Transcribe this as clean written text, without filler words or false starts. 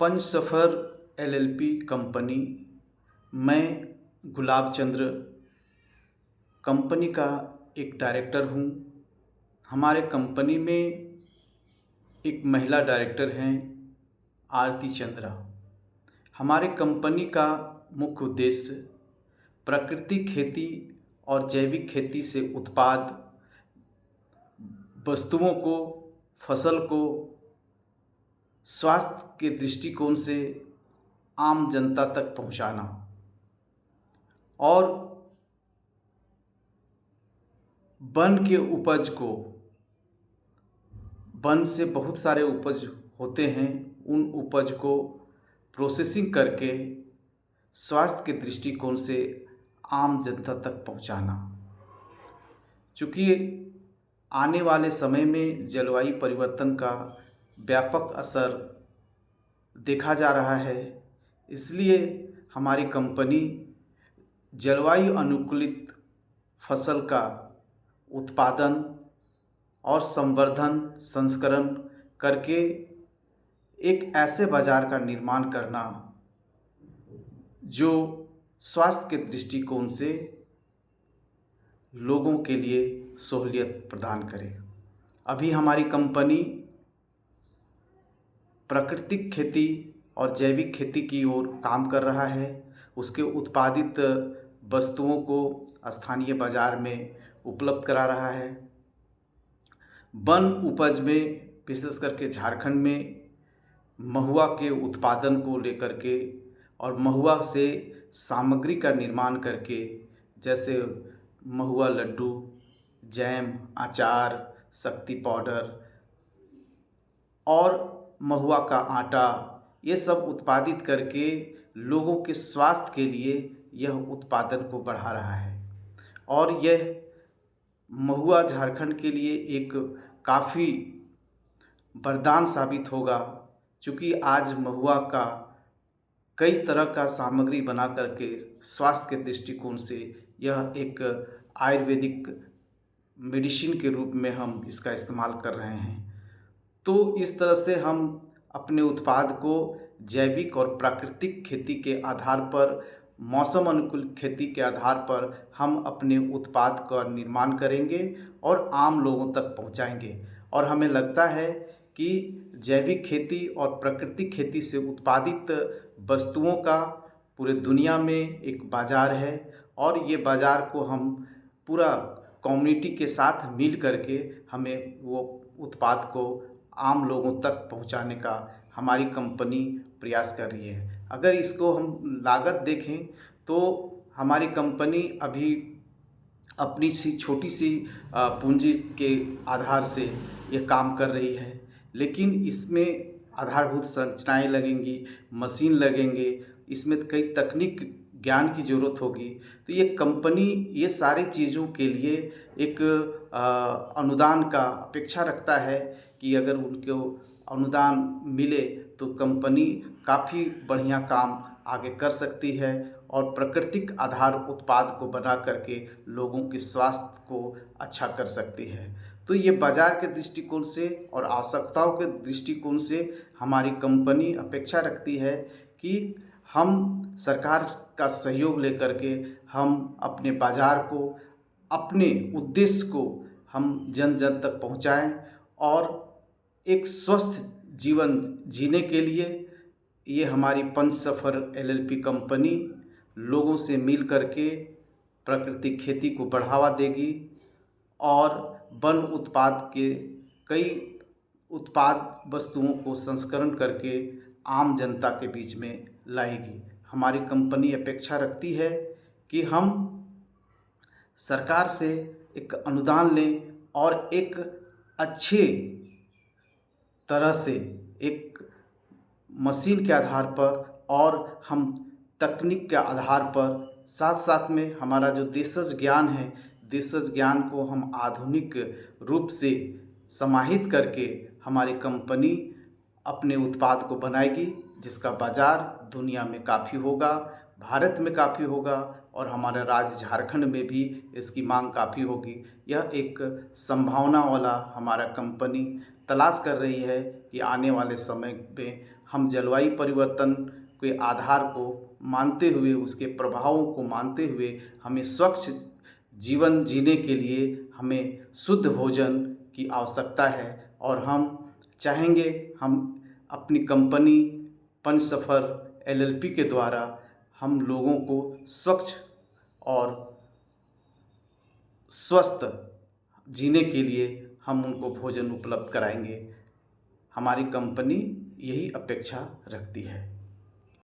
पंच सफ़र LLP company. मैं गुलाब चंद्र company का एक डायरेक्टर हूँ। हमारे कंपनी में एक महिला डायरेक्टर हैं, आरती चंद्रा। हमारे कंपनी का मुख्य उद्देश्य प्राकृतिक खेती और जैविक खेती से उत्पाद वस्तुओं को, फसल को स्वास्थ्य के दृष्टिकोण से आम जनता तक पहुंचाना और वन के उपज को, वन से बहुत सारे उपज होते हैं, उन उपज को प्रोसेसिंग करके स्वास्थ्य के दृष्टिकोण से आम जनता तक पहुंचाना। चूँकि आने वाले समय में जलवायु परिवर्तन का व्यापक असर देखा जा रहा है, इसलिए हमारी कंपनी जलवायु अनुकूलित फसल का उत्पादन और संवर्धन, संस्करण करके एक ऐसे बाज़ार का निर्माण करना जो स्वास्थ्य के दृष्टिकोण से लोगों के लिए सहूलियत प्रदान करे। अभी हमारी कंपनी प्राकृतिक खेती और जैविक खेती की ओर काम कर रहा है। उसके उत्पादित वस्तुओं को स्थानीय बाज़ार में उपलब्ध करा रहा है। वन उपज में विशेष करके झारखंड में महुआ के उत्पादन को लेकर के और महुआ से सामग्री का निर्माण करके, जैसे महुआ लड्डू, जैम, अचार, शक्ति पाउडर और महुआ का आटा, ये सब उत्पादित करके लोगों के स्वास्थ्य के लिए यह उत्पादन को बढ़ा रहा है। और यह महुआ झारखंड के लिए एक काफ़ी वरदान साबित होगा, क्योंकि आज महुआ का कई तरह का सामग्री बना करके स्वास्थ्य के दृष्टिकोण से यह एक आयुर्वेदिक मेडिसिन के रूप में हम इसका इस्तेमाल कर रहे हैं। तो इस तरह से हम अपने उत्पाद को जैविक और प्राकृतिक खेती के आधार पर, मौसम अनुकूल खेती के आधार पर हम अपने उत्पाद का निर्माण करेंगे और आम लोगों तक पहुंचाएंगे। और हमें लगता है कि जैविक खेती और प्राकृतिक खेती से उत्पादित वस्तुओं का पूरे दुनिया में एक बाज़ार है और ये बाज़ार को हम पूरा कम्युनिटी के साथ मिल करके हमें वो उत्पाद को आम लोगों तक पहुंचाने का हमारी कंपनी प्रयास कर रही है। अगर इसको हम लागत देखें तो हमारी कंपनी अभी अपनी छोटी सी पूंजी के आधार से ये काम कर रही है, लेकिन इसमें आधारभूत संरचनाएं लगेंगी, मशीन लगेंगे, इसमें कई तकनीक ज्ञान की ज़रूरत होगी। तो ये कंपनी ये सारी चीज़ों के लिए एक अनुदान का अपेक्षा रखता है कि अगर उनको अनुदान मिले तो कंपनी काफ़ी बढ़िया काम आगे कर सकती है और प्राकृतिक आधार उत्पाद को बना करके लोगों के स्वास्थ्य को अच्छा कर सकती है। तो ये बाज़ार के दृष्टिकोण से और आवश्यकताओं के दृष्टिकोण से हमारी कंपनी अपेक्षा रखती है कि हम सरकार का सहयोग लेकर के हम अपने बाज़ार को, अपने उद्देश्य को हम जन जन तक पहुंचाएं और एक स्वस्थ जीवन जीने के लिए ये हमारी पंच सफ़र एलएलपी कंपनी लोगों से मिल करके प्राकृतिक खेती को बढ़ावा देगी और वन उत्पाद के कई उत्पाद वस्तुओं को संस्करण करके आम जनता के बीच में लाएगी। हमारी कंपनी अपेक्षा रखती है कि हम सरकार से एक अनुदान लें और एक अच्छे तरह से एक मशीन के आधार पर और हम तकनीक के आधार पर, साथ साथ में हमारा जो देशज ज्ञान है, देशज ज्ञान को हम आधुनिक रूप से समाहित करके हमारी कंपनी अपने उत्पाद को बनाएगी, जिसका बाज़ार दुनिया में काफ़ी होगा, भारत में काफ़ी होगा और हमारे राज्य झारखंड में भी इसकी मांग काफ़ी होगी। यह एक संभावना वाला हमारा कंपनी तलाश कर रही है कि आने वाले समय में हम जलवायु परिवर्तन के आधार को मानते हुए, उसके प्रभावों को मानते हुए हमें स्वच्छ जीवन जीने के लिए हमें शुद्ध भोजन की आवश्यकता है। और हम चाहेंगे हम अपनी कंपनी पंचसफर LLP के द्वारा हम लोगों को स्वच्छ और स्वस्थ जीने के लिए हम उनको भोजन उपलब्ध कराएंगे। हमारी कंपनी यही अपेक्षा रखती है।